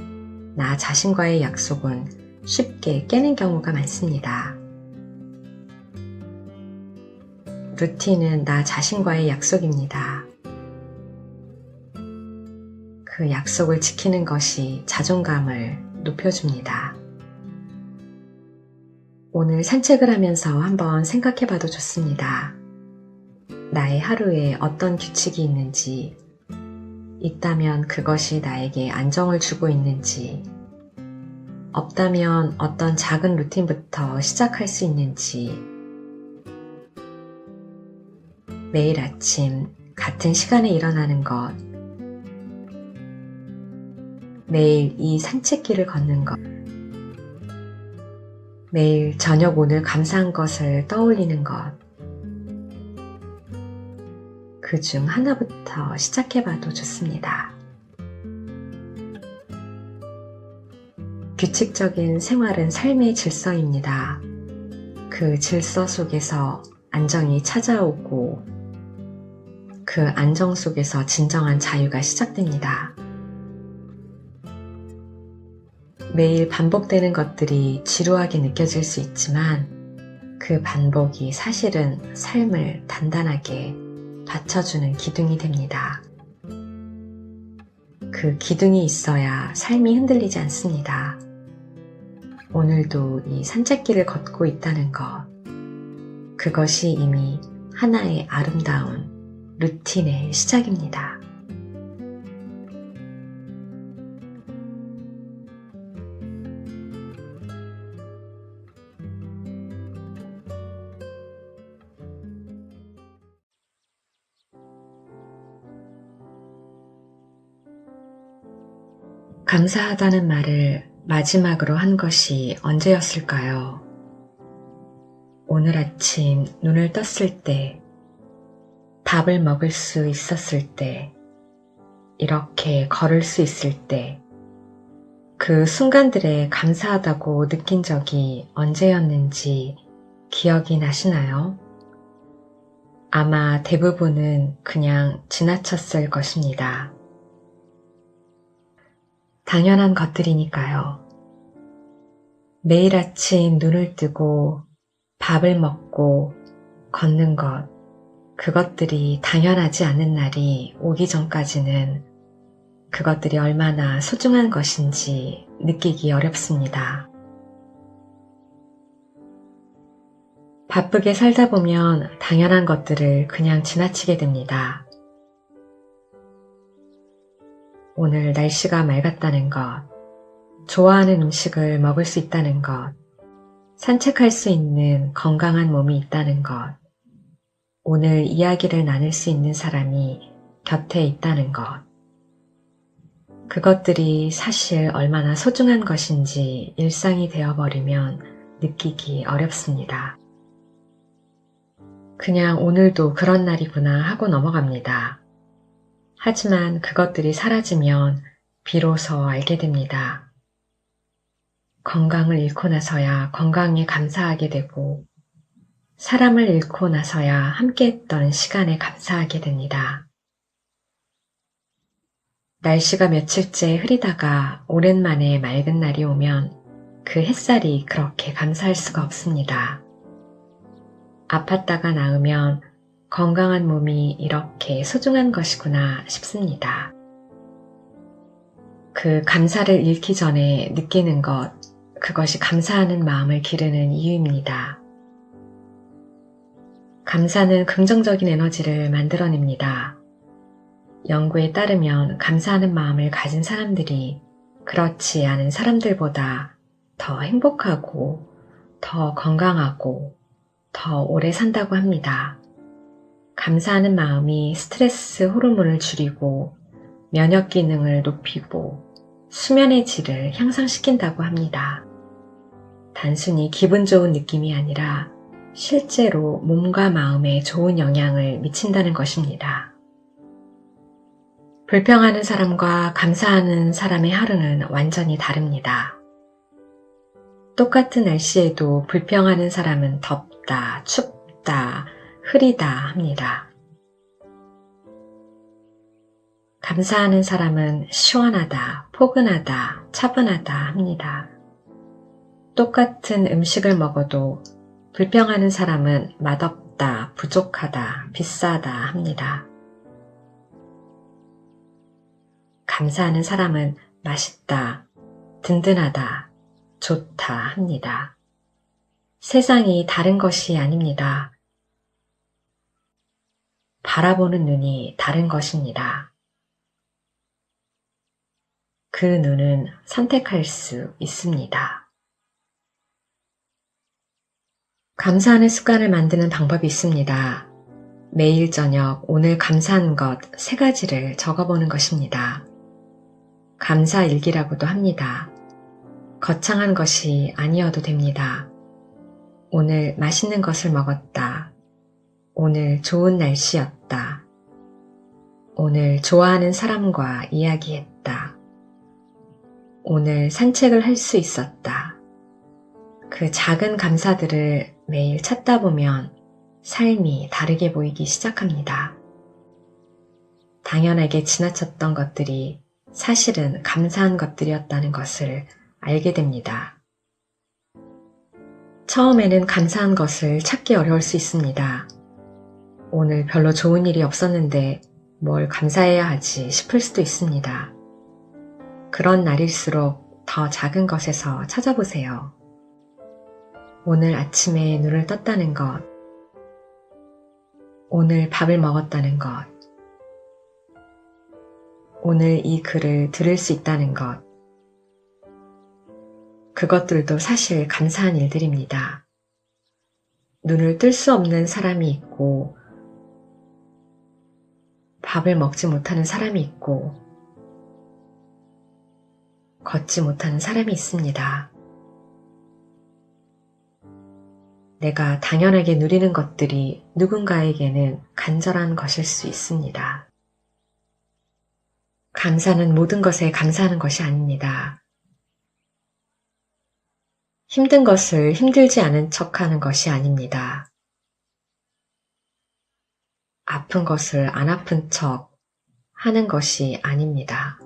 나 자신과의 약속은 쉽게 깨는 경우가 많습니다. 루틴은 나 자신과의 약속입니다. 그 약속을 지키는 것이 자존감을 높여줍니다. 오늘 산책을 하면서 한번 생각해 봐도 좋습니다. 나의 하루에 어떤 규칙이 있는지, 있다면 그것이 나에게 안정을 주고 있는지, 없다면 어떤 작은 루틴부터 시작할 수 있는지, 매일 아침 같은 시간에 일어나는 것, 매일 이 산책길을 걷는 것, 매일 저녁 오늘 감사한 것을 떠올리는 것, 그 중 하나부터 시작해봐도 좋습니다. 규칙적인 생활은 삶의 질서입니다. 그 질서 속에서 안정이 찾아오고 그 안정 속에서 진정한 자유가 시작됩니다. 매일 반복되는 것들이 지루하게 느껴질 수 있지만 그 반복이 사실은 삶을 단단하게 받쳐주는 기둥이 됩니다. 그 기둥이 있어야 삶이 흔들리지 않습니다. 오늘도 이 산책길을 걷고 있다는 것, 그것이 이미 하나의 아름다운 루틴의 시작입니다. 감사하다는 말을 마지막으로 한 것이 언제였을까요? 오늘 아침 눈을 떴을 때, 밥을 먹을 수 있었을 때, 이렇게 걸을 수 있을 때, 그 순간들에 감사하다고 느낀 적이 언제였는지 기억이 나시나요? 아마 대부분은 그냥 지나쳤을 것입니다. 당연한 것들이니까요. 매일 아침 눈을 뜨고 밥을 먹고 걷는 것, 그것들이 당연하지 않은 날이 오기 전까지는 그것들이 얼마나 소중한 것인지 느끼기 어렵습니다. 바쁘게 살다 보면 당연한 것들을 그냥 지나치게 됩니다. 오늘 날씨가 맑았다는 것, 좋아하는 음식을 먹을 수 있다는 것, 산책할 수 있는 건강한 몸이 있다는 것, 오늘 이야기를 나눌 수 있는 사람이 곁에 있다는 것, 그것들이 사실 얼마나 소중한 것인지 일상이 되어버리면 느끼기 어렵습니다. 그냥 오늘도 그런 날이구나 하고 넘어갑니다. 하지만 그것들이 사라지면 비로소 알게 됩니다. 건강을 잃고 나서야 건강에 감사하게 되고, 사람을 잃고 나서야 함께했던 시간에 감사하게 됩니다. 날씨가 며칠째 흐리다가 오랜만에 맑은 날이 오면 그 햇살이 그렇게 감사할 수가 없습니다. 아팠다가 나으면 건강한 몸이 이렇게 소중한 것이구나 싶습니다. 그 감사를 잃기 전에 느끼는 것, 그것이 감사하는 마음을 기르는 이유입니다. 감사는 긍정적인 에너지를 만들어냅니다. 연구에 따르면 감사하는 마음을 가진 사람들이 그렇지 않은 사람들보다 더 행복하고 더 건강하고 더 오래 산다고 합니다. 감사하는 마음이 스트레스 호르몬을 줄이고 면역 기능을 높이고 수면의 질을 향상시킨다고 합니다. 단순히 기분 좋은 느낌이 아니라 실제로 몸과 마음에 좋은 영향을 미친다는 것입니다. 불평하는 사람과 감사하는 사람의 하루는 완전히 다릅니다. 똑같은 날씨에도 불평하는 사람은 덥다, 춥다, 흐리다 합니다. 감사하는 사람은 시원하다, 포근하다, 차분하다 합니다. 똑같은 음식을 먹어도 불평하는 사람은 맛없다, 부족하다, 비싸다 합니다. 감사하는 사람은 맛있다, 든든하다, 좋다 합니다. 세상이 다른 것이 아닙니다. 바라보는 눈이 다른 것입니다. 그 눈은 선택할 수 있습니다. 감사하는 습관을 만드는 방법이 있습니다. 매일 저녁 오늘 감사한 것 3가지를 적어보는 것입니다. 감사 일기라고도 합니다. 거창한 것이 아니어도 됩니다. 오늘 맛있는 것을 먹었다. 오늘 좋은 날씨였다. 오늘 좋아하는 사람과 이야기했다. 오늘 산책을 할 수 있었다. 그 작은 감사들을 매일 찾다 보면 삶이 다르게 보이기 시작합니다. 당연하게 지나쳤던 것들이 사실은 감사한 것들이었다는 것을 알게 됩니다. 처음에는 감사한 것을 찾기 어려울 수 있습니다. 오늘 별로 좋은 일이 없었는데 뭘 감사해야 하지 싶을 수도 있습니다. 그런 날일수록 더 작은 것에서 찾아보세요. 오늘 아침에 눈을 떴다는 것, 오늘 밥을 먹었다는 것, 오늘 이 글을 들을 수 있다는 것, 그것들도 사실 감사한 일들입니다. 눈을 뜰 수 없는 사람이 있고, 밥을 먹지 못하는 사람이 있고, 걷지 못하는 사람이 있습니다. 내가 당연하게 누리는 것들이 누군가에게는 간절한 것일 수 있습니다. 감사는 모든 것에 감사하는 것이 아닙니다. 힘든 것을 힘들지 않은 척하는 것이 아닙니다. 아픈 것을 안 아픈 척 하는 것이 아닙니다.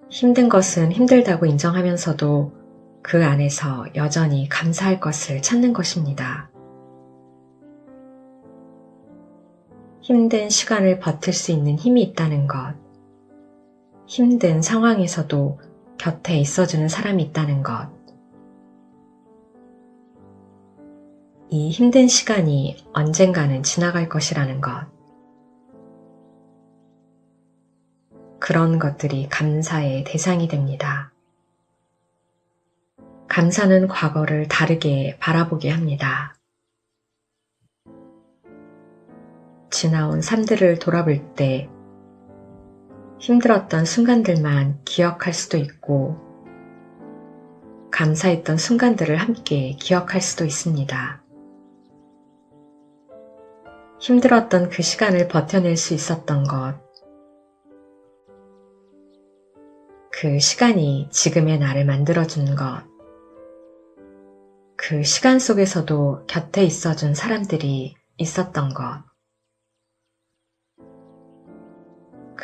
힘든 것은 힘들다고 인정하면서도 그 안에서 여전히 감사할 것을 찾는 것입니다. 힘든 시간을 버틸 수 있는 힘이 있다는 것, 힘든 상황에서도 곁에 있어주는 사람이 있다는 것, 이 힘든 시간이 언젠가는 지나갈 것이라는 것, 그런 것들이 감사의 대상이 됩니다. 감사는 과거를 다르게 바라보게 합니다. 지나온 삶들을 돌아볼 때 힘들었던 순간들만 기억할 수도 있고 감사했던 순간들을 함께 기억할 수도 있습니다. 힘들었던 그 시간을 버텨낼 수 있었던 것, 그 시간이 지금의 나를 만들어준 것, 그 시간 속에서도 곁에 있어준 사람들이 있었던 것,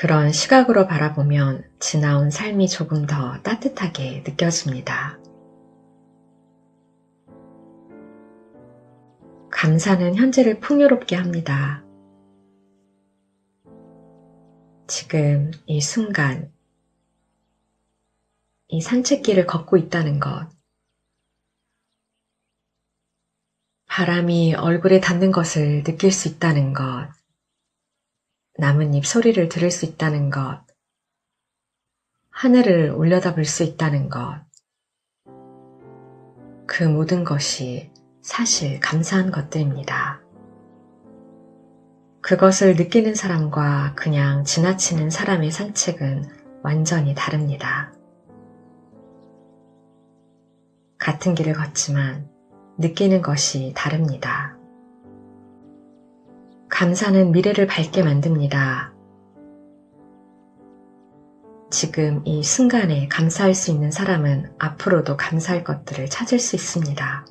그런 시각으로 바라보면 지나온 삶이 조금 더 따뜻하게 느껴집니다. 감사는 현재를 풍요롭게 합니다. 지금 이 순간, 이 산책길을 걷고 있다는 것, 바람이 얼굴에 닿는 것을 느낄 수 있다는 것, 나뭇잎 소리를 들을 수 있다는 것, 하늘을 올려다볼 수 있다는 것, 그 모든 것이 사실 감사한 것들입니다. 그것을 느끼는 사람과 그냥 지나치는 사람의 산책은 완전히 다릅니다. 같은 길을 걷지만 느끼는 것이 다릅니다. 감사는 미래를 밝게 만듭니다. 지금 이 순간에 감사할 수 있는 사람은 앞으로도 감사할 것들을 찾을 수 있습니다.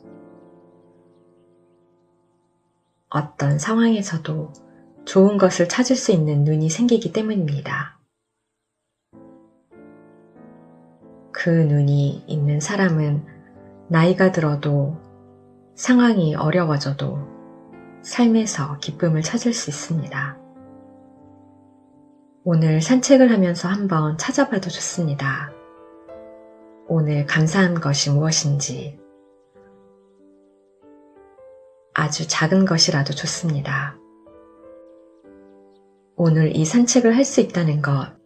어떤 상황에서도 좋은 것을 찾을 수 있는 눈이 생기기 때문입니다. 그 눈이 있는 사람은 나이가 들어도 상황이 어려워져도 삶에서 기쁨을 찾을 수 있습니다. 오늘 산책을 하면서 한번 찾아봐도 좋습니다. 오늘 감사한 것이 무엇인지, 아주 작은 것이라도 좋습니다. 오늘 이 산책을 할 수 있다는 것,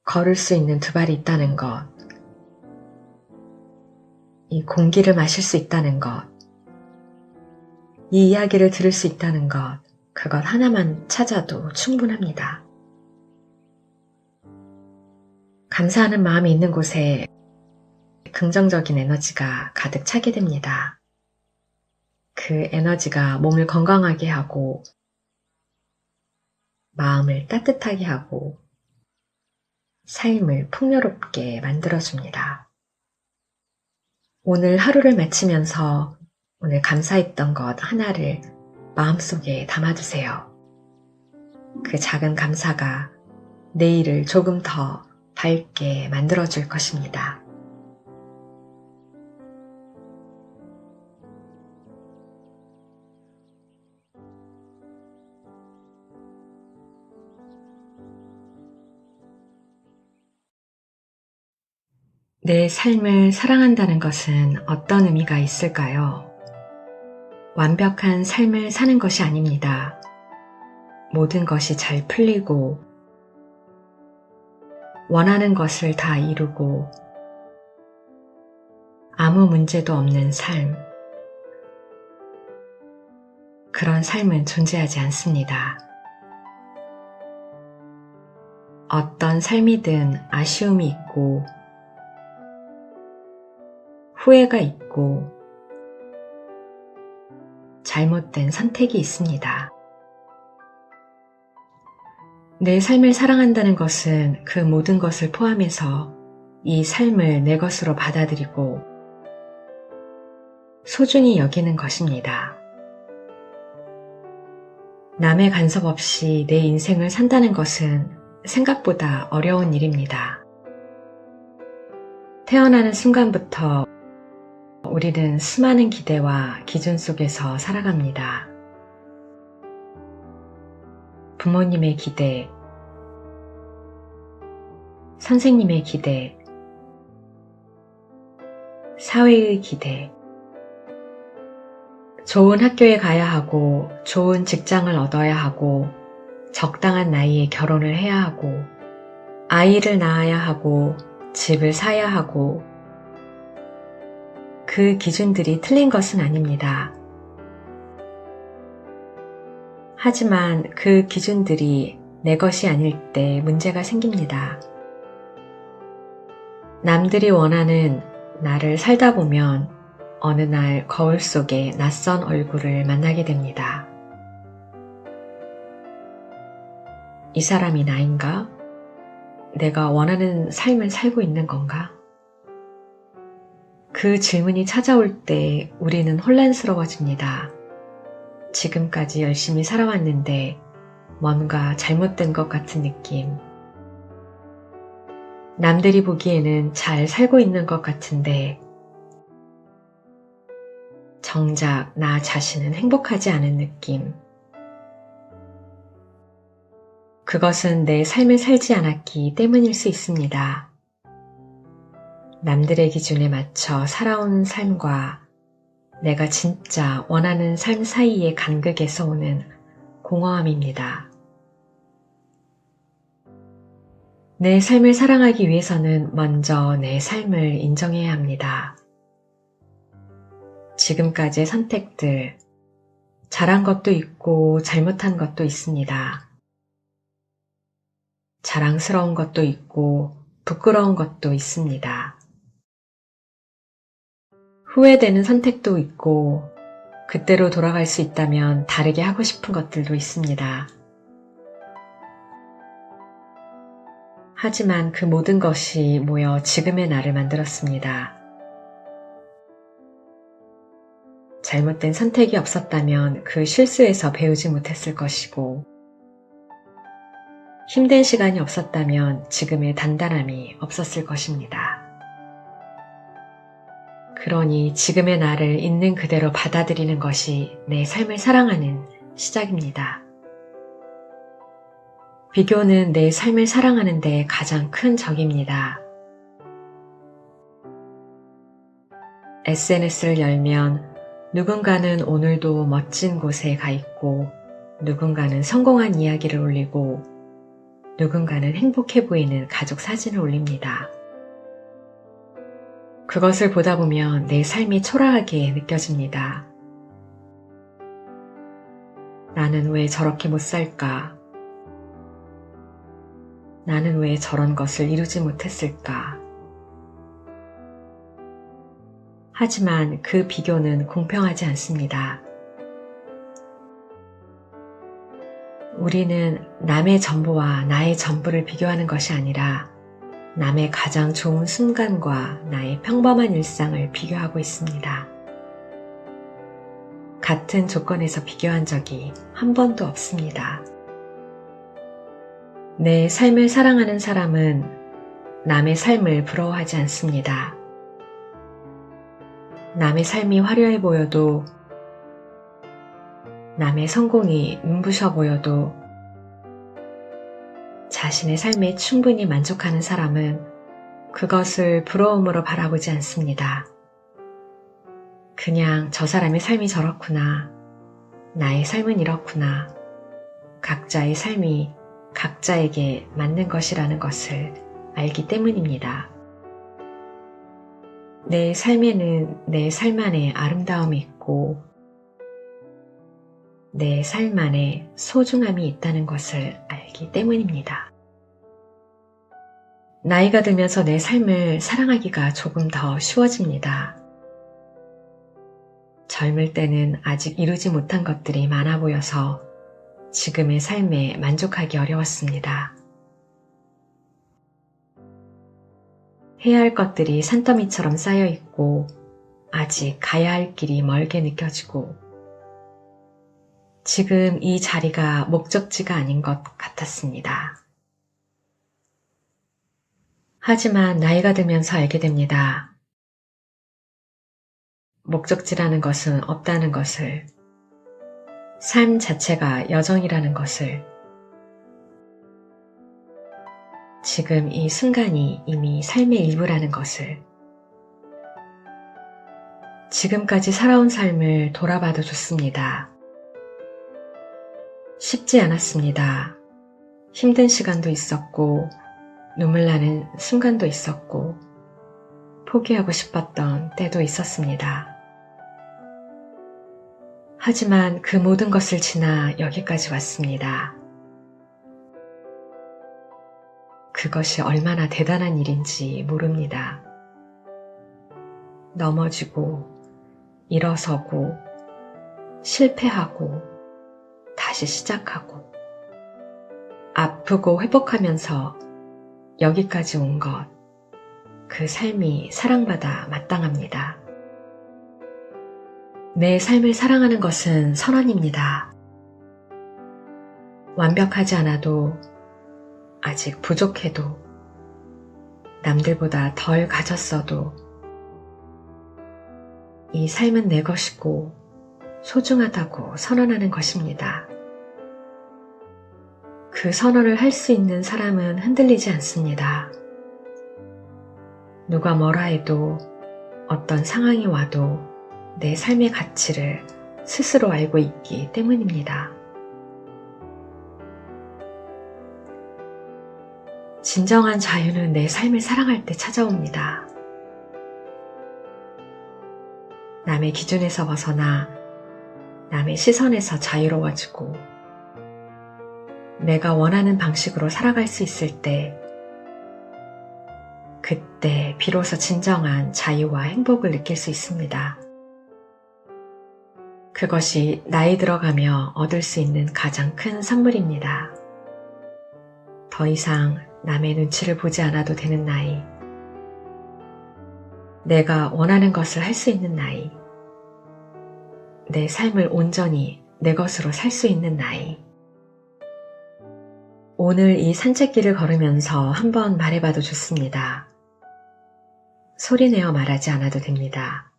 걸을 수 있는 두 발이 있다는 것, 이 공기를 마실 수 있다는 것, 이 이야기를 들을 수 있다는 것, 그것 하나만 찾아도 충분합니다. 감사하는 마음이 있는 곳에 긍정적인 에너지가 가득 차게 됩니다. 그 에너지가 몸을 건강하게 하고 마음을 따뜻하게 하고 삶을 풍요롭게 만들어줍니다. 오늘 하루를 마치면서 오늘 감사했던 것 하나를 마음속에 담아두세요. 그 작은 감사가 내일을 조금 더 밝게 만들어줄 것입니다. 내 삶을 사랑한다는 것은 어떤 의미가 있을까요? 완벽한 삶을 사는 것이 아닙니다. 모든 것이 잘 풀리고 원하는 것을 다 이루고 아무 문제도 없는 삶, 그런 삶은 존재하지 않습니다. 어떤 삶이든 아쉬움이 있고 후회가 있고 잘못된 선택이 있습니다. 내 삶을 사랑한다는 것은 그 모든 것을 포함해서 이 삶을 내 것으로 받아들이고 소중히 여기는 것입니다. 남의 간섭 없이 내 인생을 산다는 것은 생각보다 어려운 일입니다. 태어나는 순간부터 우리는 수많은 기대와 기준 속에서 살아갑니다. 부모님의 기대, 선생님의 기대, 사회의 기대, 좋은 학교에 가야 하고 좋은 직장을 얻어야 하고 적당한 나이에 결혼을 해야 하고 아이를 낳아야 하고 집을 사야 하고 그 기준들이 틀린 것은 아닙니다. 하지만 그 기준들이 내 것이 아닐 때 문제가 생깁니다. 남들이 원하는 나를 살다 보면 어느 날 거울 속에 낯선 얼굴을 만나게 됩니다. 이 사람이 나인가? 내가 원하는 삶을 살고 있는 건가? 그 질문이 찾아올 때 우리는 혼란스러워집니다. 지금까지 열심히 살아왔는데 뭔가 잘못된 것 같은 느낌. 남들이 보기에는 잘 살고 있는 것 같은데 정작 나 자신은 행복하지 않은 느낌. 그것은 내 삶을 살지 않았기 때문일 수 있습니다. 남들의 기준에 맞춰 살아온 삶과 내가 진짜 원하는 삶 사이의 간극에서 오는 공허함입니다. 내 삶을 사랑하기 위해서는 먼저 내 삶을 인정해야 합니다. 지금까지의 선택들, 잘한 것도 있고 잘못한 것도 있습니다. 자랑스러운 것도 있고 부끄러운 것도 있습니다. 후회되는 선택도 있고 그때로 돌아갈 수 있다면 다르게 하고 싶은 것들도 있습니다. 하지만 그 모든 것이 모여 지금의 나를 만들었습니다. 잘못된 선택이 없었다면 그 실수에서 배우지 못했을 것이고 힘든 시간이 없었다면 지금의 단단함이 없었을 것입니다. 그러니 지금의 나를 있는 그대로 받아들이는 것이 내 삶을 사랑하는 시작입니다. 비교는 내 삶을 사랑하는 데 가장 큰 적입니다. SNS를 열면 누군가는 오늘도 멋진 곳에 가 있고 누군가는 성공한 이야기를 올리고 누군가는 행복해 보이는 가족 사진을 올립니다. 그것을 보다 보면 내 삶이 초라하게 느껴집니다. 나는 왜 저렇게 못 살까? 나는 왜 저런 것을 이루지 못했을까? 하지만 그 비교는 공평하지 않습니다. 우리는 남의 전부와 나의 전부를 비교하는 것이 아니라 남의 가장 좋은 순간과 나의 평범한 일상을 비교하고 있습니다. 같은 조건에서 비교한 적이 한 번도 없습니다. 내 삶을 사랑하는 사람은 남의 삶을 부러워하지 않습니다. 남의 삶이 화려해 보여도 남의 성공이 눈부셔 보여도 자신의 삶에 충분히 만족하는 사람은 그것을 부러움으로 바라보지 않습니다. 그냥 저 사람의 삶이 저렇구나. 나의 삶은 이렇구나. 각자의 삶이 각자에게 맞는 것이라는 것을 알기 때문입니다. 내 삶에는 내 삶 안에 아름다움이 있고 내 삶 안에 소중함이 있다는 것을 알기 때문입니다. 나이가 들면서 내 삶을 사랑하기가 조금 더 쉬워집니다. 젊을 때는 아직 이루지 못한 것들이 많아 보여서 지금의 삶에 만족하기 어려웠습니다. 해야 할 것들이 산더미처럼 쌓여 있고 아직 가야 할 길이 멀게 느껴지고 지금 이 자리가 목적지가 아닌 것 같았습니다. 하지만 나이가 들면서 알게 됩니다. 목적지라는 것은 없다는 것을, 삶 자체가 여정이라는 것을, 지금 이 순간이 이미 삶의 일부라는 것을, 지금까지 살아온 삶을 돌아봐도 좋습니다. 쉽지 않았습니다. 힘든 시간도 있었고, 눈물 나는 순간도 있었고, 포기하고 싶었던 때도 있었습니다. 하지만 그 모든 것을 지나 여기까지 왔습니다. 그것이 얼마나 대단한 일인지 모릅니다. 넘어지고, 일어서고, 실패하고, 다시 시작하고, 아프고 회복하면서 여기까지 온 것, 그 삶이 사랑받아 마땅합니다. 내 삶을 사랑하는 것은 선언입니다. 완벽하지 않아도, 아직 부족해도, 남들보다 덜 가졌어도 이 삶은 내 것이고 소중하다고 선언하는 것입니다. 그 선언을 할 수 있는 사람은 흔들리지 않습니다. 누가 뭐라 해도, 어떤 상황이 와도 내 삶의 가치를 스스로 알고 있기 때문입니다. 진정한 자유는 내 삶을 사랑할 때 찾아옵니다. 남의 기준에서 벗어나 남의 시선에서 자유로워지고 내가 원하는 방식으로 살아갈 수 있을 때, 그때 비로소 진정한 자유와 행복을 느낄 수 있습니다. 그것이 나이 들어가며 얻을 수 있는 가장 큰 선물입니다. 더 이상 남의 눈치를 보지 않아도 되는 나이, 내가 원하는 것을 할 수 있는 나이, 내 삶을 온전히 내 것으로 살 수 있는 나이. 오늘 이 산책길을 걸으면서 한번 말해봐도 좋습니다. 소리내어 말하지 않아도 됩니다.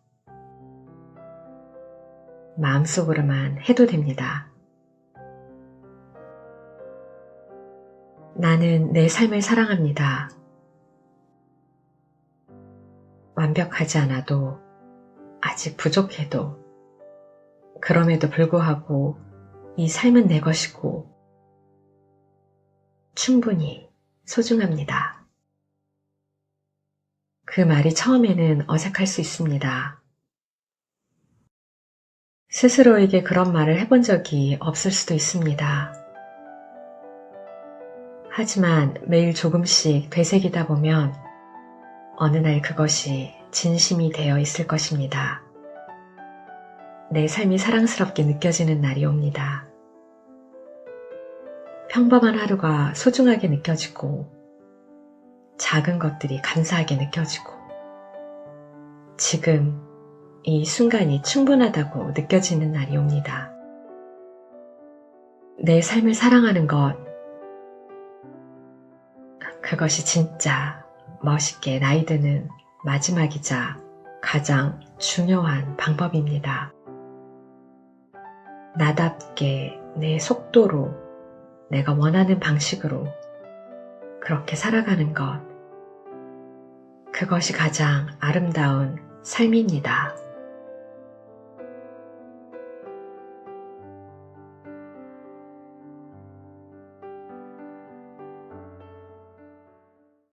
마음속으로만 해도 됩니다. 나는 내 삶을 사랑합니다. 완벽하지 않아도, 아직 부족해도, 그럼에도 불구하고 이 삶은 내 것이고 충분히 소중합니다. 그 말이 처음에는 어색할 수 있습니다. 스스로에게 그런 말을 해본 적이 없을 수도 있습니다. 하지만 매일 조금씩 되새기다 보면 어느 날 그것이 진심이 되어 있을 것입니다. 내 삶이 사랑스럽게 느껴지는 날이 옵니다. 평범한 하루가 소중하게 느껴지고 작은 것들이 감사하게 느껴지고 지금 이 순간이 충분하다고 느껴지는 날이 옵니다. 내 삶을 사랑하는 것, 그것이 진짜 멋있게 나이 드는 마지막이자 가장 중요한 방법입니다. 나답게 내 속도로 내가 원하는 방식으로 그렇게 살아가는 것, 그것이 가장 아름다운 삶입니다.